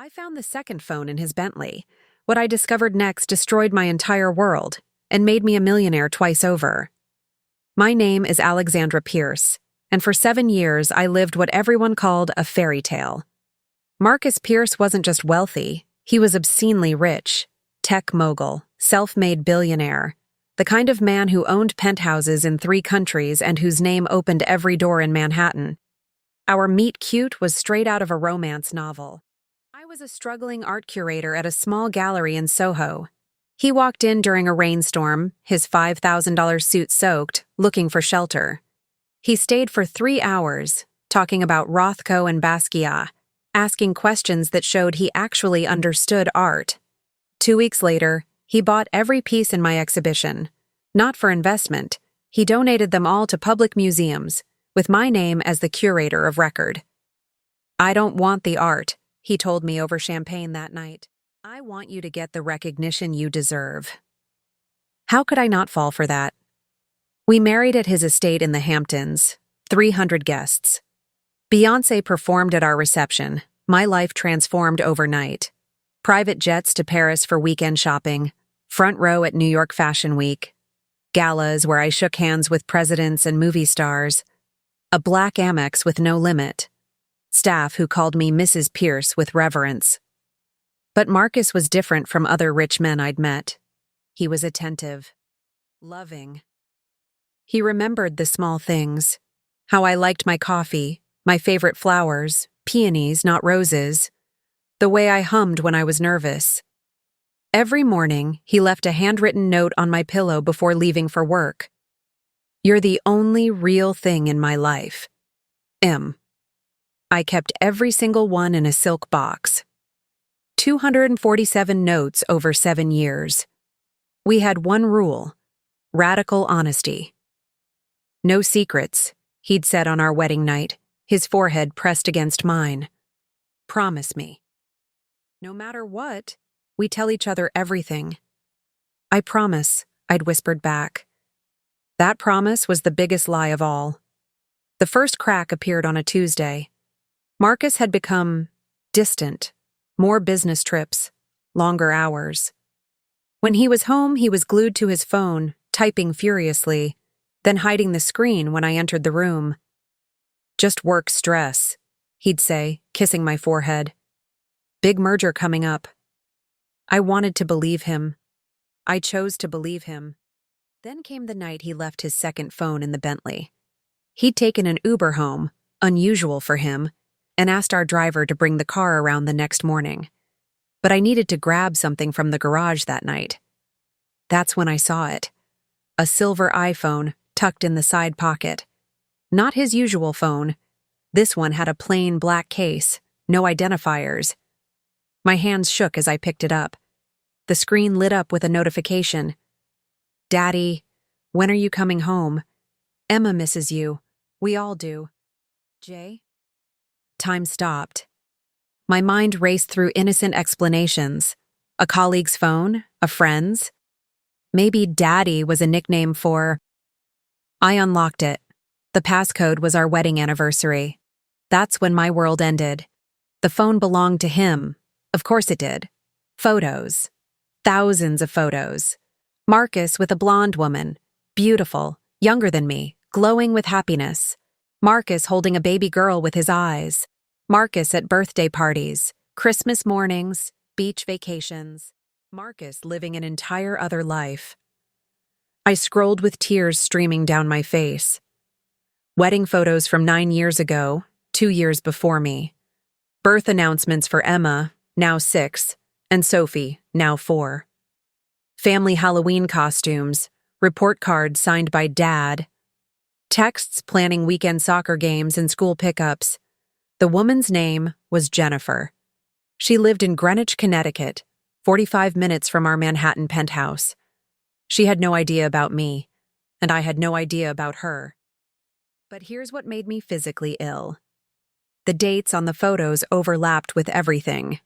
I found the second phone in his Bentley. What I discovered next destroyed my entire world and made me a millionaire twice over. My name is Alexandra Pierce, and for 7 years I lived what everyone called a fairy tale. Marcus Pierce wasn't just wealthy, he was obscenely rich. Tech mogul, self-made billionaire, the kind of man who owned penthouses in 3 countries and whose name opened every door in Manhattan. Our meet cute was straight out of a romance novel. I was a struggling art curator at a small gallery in Soho. He walked in during a rainstorm, his $5,000 suit soaked, looking for shelter. He stayed for 3 hours, talking about Rothko and Basquiat, asking questions that showed he actually understood art. 2 weeks later, he bought every piece in my exhibition. Not for investment, he donated them all to public museums, with my name as the curator of record. "I don't want the art," he told me over champagne that night. "I want you to get the recognition you deserve." How could I not fall for that? We married at his estate in the Hamptons, 300 guests. Beyoncé performed at our reception. My life transformed overnight. Private jets to Paris for weekend shopping, front row at New York Fashion Week, galas where I shook hands with presidents and movie stars, a black Amex with no limit, staff who called me Mrs. Pierce with reverence. But Marcus was different from other rich men I'd met. He was attentive, loving. He remembered the small things, how I liked my coffee, my favorite flowers, peonies, not roses, the way I hummed when I was nervous. Every morning, he left a handwritten note on my pillow before leaving for work. "You're the only real thing in my life. M." I kept every single one in a silk box. 247 notes over 7 years. We had one rule: radical honesty. "No secrets," he'd said on our wedding night, his forehead pressed against mine. "Promise me." "No matter what, we tell each other everything." "I promise," I'd whispered back. That promise was the biggest lie of all. The first crack appeared on a Tuesday. Marcus had become distant, more business trips, longer hours. When he was home, he was glued to his phone, typing furiously, then hiding the screen when I entered the room. "Just work stress," he'd say, kissing my forehead. "Big merger coming up." I wanted to believe him. I chose to believe him. Then came the night he left his second phone in the Bentley. He'd taken an Uber home, unusual for him, and asked our driver to bring the car around the next morning. But I needed to grab something from the garage that night. That's when I saw it. A silver iPhone tucked in the side pocket. Not his usual phone. This one had a plain black case, no identifiers. My hands shook as I picked it up. The screen lit up with a notification. "Daddy, when are you coming home? Emma misses you. We all do. Jay?" Time stopped. My mind raced through innocent explanations. A colleague's phone, a friend's. Maybe Daddy was a nickname for... I unlocked it. The passcode was our wedding anniversary. That's when my world ended. The phone belonged to him. Of course it did. Photos. Thousands of photos. Marcus with a blonde woman. Beautiful, younger than me, glowing with happiness. Marcus holding a baby girl with his eyes. Marcus at birthday parties, Christmas mornings, beach vacations. Marcus living an entire other life. I scrolled with tears streaming down my face. Wedding photos from 9 years ago, 2 years before me. Birth announcements for Emma, now 6, and Sophie, now 4. Family Halloween costumes, report cards signed by Dad. Texts planning weekend soccer games and school pickups. The woman's name was Jennifer. She lived in Greenwich, Connecticut, 45 minutes from our Manhattan penthouse. She had no idea about me, and I had no idea about her. But here's what made me physically ill. The dates on the photos overlapped with everything.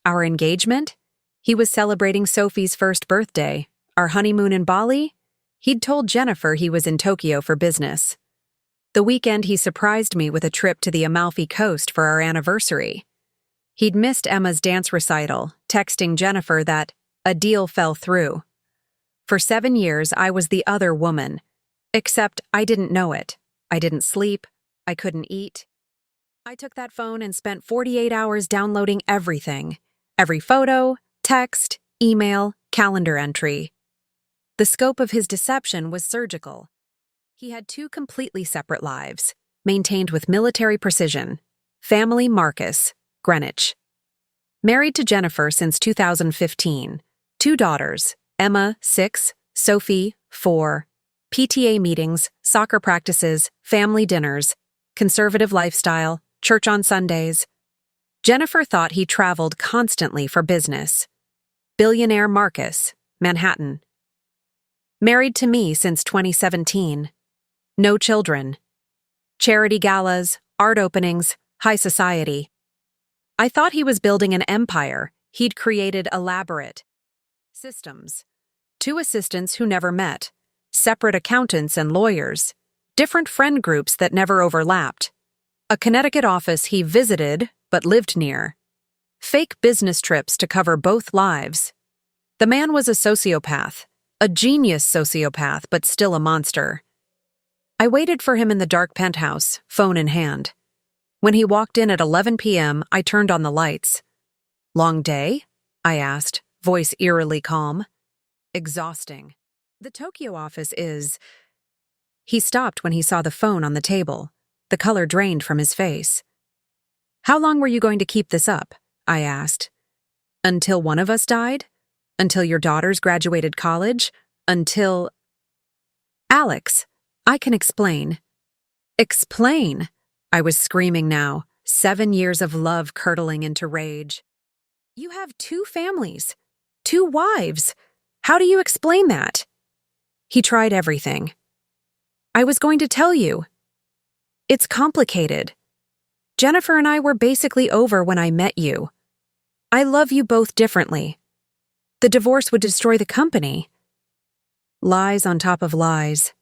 Our engagement? He was celebrating Sophie's first birthday. Our honeymoon in Bali? He'd told Jennifer he was in Tokyo for business. The weekend he surprised me with a trip to the Amalfi Coast for our anniversary. He'd missed Emma's dance recital, texting Jennifer that a deal fell through. For 7 years, I was the other woman. Except I didn't know it. I didn't sleep. I couldn't eat. I took that phone and spent 48 hours downloading everything. Every photo, text, email, calendar entry. The scope of his deception was surgical. He had 2 completely separate lives, maintained with military precision. Family Marcus, Greenwich. Married to Jennifer since 2015. 2 daughters, Emma, 6, Sophie, 4. PTA meetings, soccer practices, family dinners, conservative lifestyle, church on Sundays. Jennifer thought he traveled constantly for business. Billionaire Marcus, Manhattan. Married to me since 2017. No children. Charity galas, art openings, high society. I thought he was building an empire. He'd created elaborate systems. 2 assistants who never met. Separate accountants and lawyers. Different friend groups that never overlapped. A Connecticut office he visited but lived near. Fake business trips to cover both lives. The man was a sociopath. A genius sociopath, but still a monster. I waited for him in the dark penthouse, phone in hand. When he walked in at 11 p.m., I turned on the lights. Long day? I asked, voice eerily calm. Exhausting. The Tokyo office is... He stopped when he saw the phone on the table. The color drained from his face. How long were you going to keep this up? I asked. Until one of us died? Until your daughters graduated college? Until... Alex, I can explain. Explain? I was screaming now, 7 years of love curdling into rage. You have 2 families, 2 wives. How do you explain that? He tried everything. I was going to tell you. It's complicated. Jennifer and I were basically over when I met you. I love you both differently. The divorce would destroy the company. Lies on top of lies.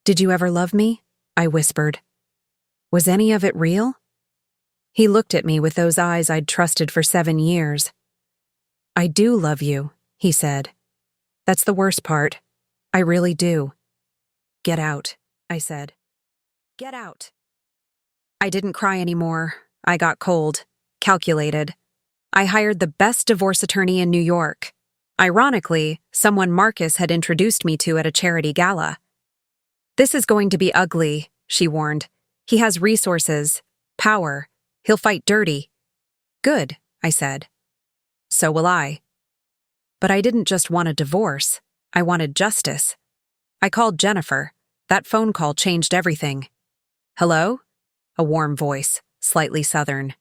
Did you ever love me? I whispered. Was any of it real? He looked at me with those eyes I'd trusted for 7 years. I do love you, he said. That's the worst part. I really do. Get out, I said. Get out. I didn't cry anymore. I got cold, calculated. I hired the best divorce attorney in New York. Ironically, someone Marcus had introduced me to at a charity gala. This is going to be ugly, she warned. He has resources, power. He'll fight dirty. Good, I said. So will I. But I didn't just want a divorce. I wanted justice. I called Jennifer. That phone call changed everything. Hello? A warm voice, slightly southern.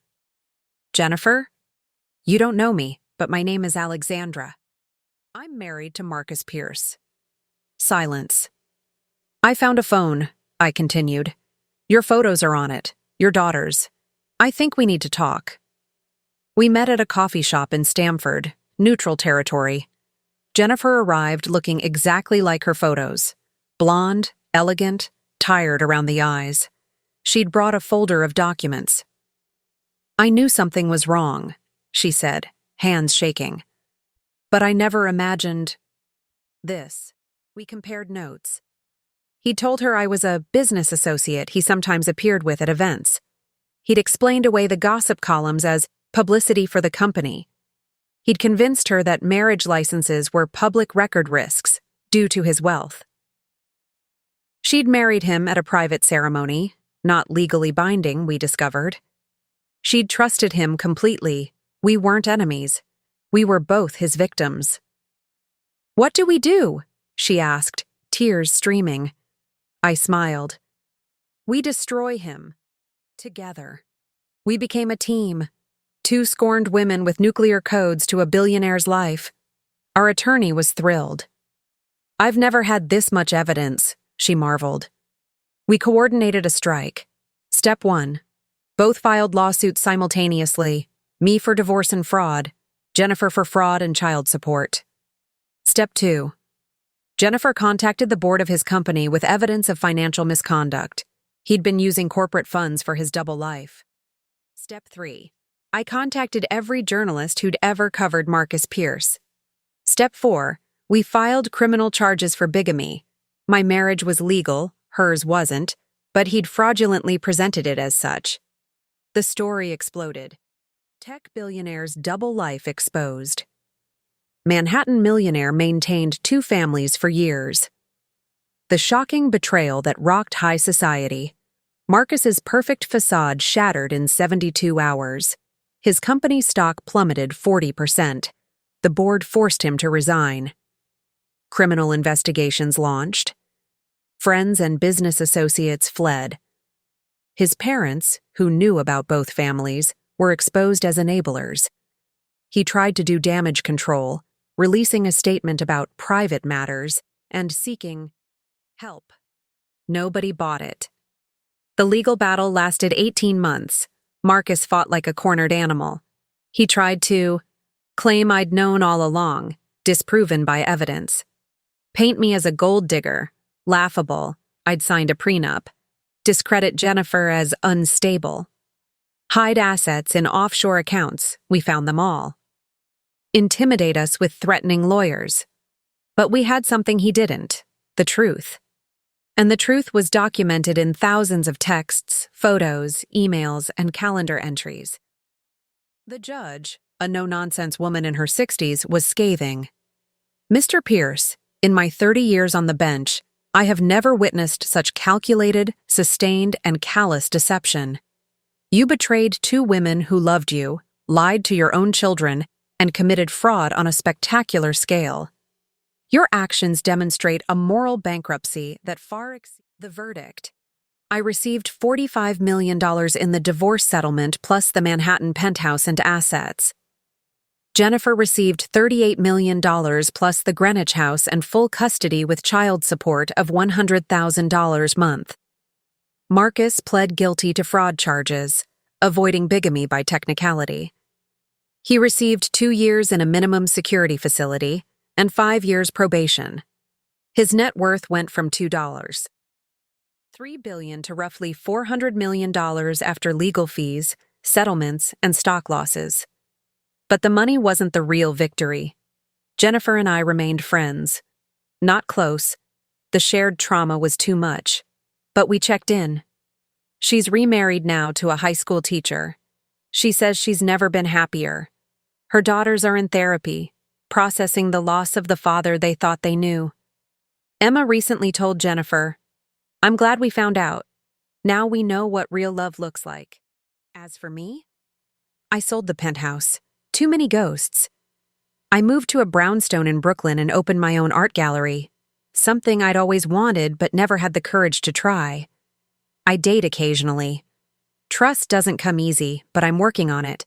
Jennifer? You don't know me, but my name is Alexandra. I'm married to Marcus Pierce. Silence. I found a phone, I continued. Your photos are on it, your daughters. I think we need to talk. We met at a coffee shop in Stamford, neutral territory. Jennifer arrived looking exactly like her photos. Blonde, elegant, tired around the eyes. She'd brought a folder of documents. I knew something was wrong, she said, hands shaking. But I never imagined this. We compared notes. He'd told her I was a business associate he sometimes appeared with at events. He'd explained away the gossip columns as publicity for the company. He'd convinced her that marriage licenses were public record risks due to his wealth. She'd married him at a private ceremony, not legally binding, we discovered. She'd trusted him completely. We weren't enemies. We were both his victims. What do we do? She asked, tears streaming. I smiled. We destroy him. Together. We became a team. 2 scorned women with nuclear codes to a billionaire's life. Our attorney was thrilled. I've never had this much evidence, she marveled. We coordinated a strike. Step 1. Both filed lawsuits simultaneously, me for divorce and fraud, Jennifer for fraud and child support. Step 2. Jennifer contacted the board of his company with evidence of financial misconduct. He'd been using corporate funds for his double life. Step 3. I contacted every journalist who'd ever covered Marcus Pierce. Step 4. We filed criminal charges for bigamy. My marriage was legal, hers wasn't, but he'd fraudulently presented it as such. The story exploded. Tech billionaire's double life exposed. Manhattan millionaire maintained 2 families for years. The shocking betrayal that rocked high society. Marcus's perfect facade shattered in 72 hours. His company stock plummeted 40%. The board forced him to resign. Criminal investigations launched. Friends and business associates fled. His parents, who knew about both families, were exposed as enablers. He tried to do damage control, releasing a statement about private matters and seeking help. Nobody bought it. The legal battle lasted 18 months. Marcus fought like a cornered animal. He tried to claim I'd known all along, disproven by evidence. Paint me as a gold digger, laughable, I'd signed a prenup. Discredit Jennifer as unstable. Hide assets in offshore accounts, we found them all. Intimidate us with threatening lawyers. But we had something he didn't, the truth. And the truth was documented in thousands of texts, photos, emails, and calendar entries. The judge, a no-nonsense woman in her 60s, was scathing. Mr. Pierce, in my 30 years on the bench, I have never witnessed such calculated, sustained, and callous deception. You betrayed 2 women who loved you, lied to your own children, and committed fraud on a spectacular scale. Your actions demonstrate a moral bankruptcy that far exceeds the verdict. I received $45 million in the divorce settlement plus the Manhattan penthouse and assets. Jennifer received $38 million plus the Greenwich house and full custody with child support of $100,000 a month. Marcus pled guilty to fraud charges, avoiding bigamy by technicality. He received 2 years in a minimum security facility and 5 years probation. His net worth went from $3 billion to roughly $400 million after legal fees, settlements, and stock losses. But the money wasn't the real victory. Jennifer and I remained friends. Not close. The shared trauma was too much. But we checked in. She's remarried now to a high school teacher. She says she's never been happier. Her daughters are in therapy, processing the loss of the father they thought they knew. Emma recently told Jennifer, "I'm glad we found out. Now we know what real love looks like." As for me, I sold the penthouse. Too many ghosts. I moved to a brownstone in Brooklyn and opened my own art gallery, something I'd always wanted but never had the courage to try. I date occasionally. Trust doesn't come easy, but I'm working on it.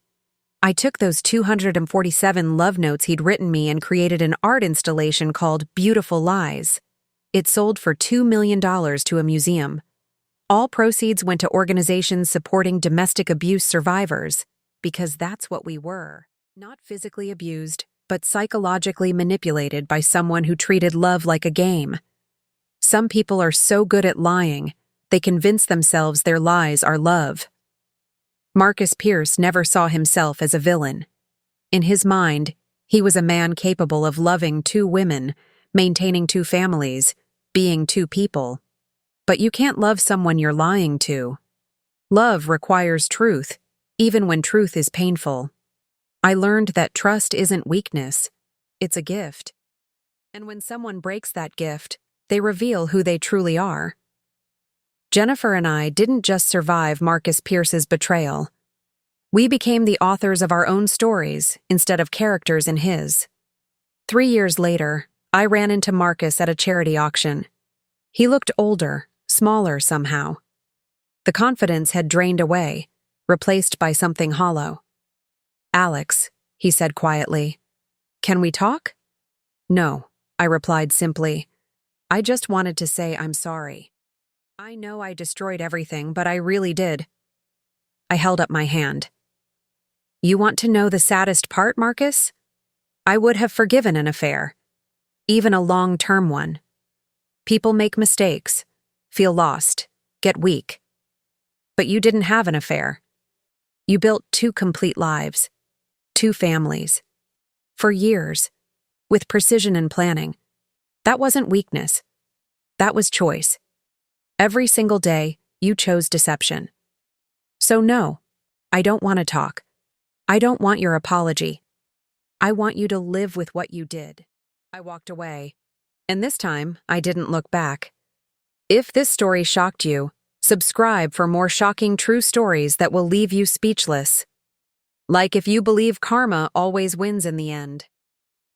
I took those 247 love notes he'd written me and created an art installation called Beautiful Lies. It sold for $2 million to a museum. All proceeds went to organizations supporting domestic abuse survivors, because that's what we were. Not physically abused, but psychologically manipulated by someone who treated love like a game. Some people are so good at lying, they convince themselves their lies are love. Marcus Pierce never saw himself as a villain. In his mind, he was a man capable of loving 2 women, maintaining 2 families, being 2 people. But you can't love someone you're lying to. Love requires truth, even when truth is painful. I learned that trust isn't weakness, it's a gift. And when someone breaks that gift, they reveal who they truly are. Jennifer and I didn't just survive Marcus Pierce's betrayal. We became the authors of our own stories instead of characters in his. 3 years later, I ran into Marcus at a charity auction. He looked older, smaller somehow. The confidence had drained away, replaced by something hollow. "Alex," he said quietly, "can we talk?" "No," I replied simply. "I just wanted to say I'm sorry. I know I destroyed everything, but I really did." I held up my hand. "You want to know the saddest part, Marcus? I would have forgiven an affair, even a long-term one. People make mistakes, feel lost, get weak. But you didn't have an affair. You built two complete lives, two families. For years, with precision and planning. That wasn't weakness. That was choice. Every single day, you chose deception. So no, I don't want to talk. I don't want your apology. I want you to live with what you did. I walked away. And this time, I didn't look back. If this story shocked you, subscribe for more shocking true stories that will leave you speechless. Like if you believe karma always wins in the end.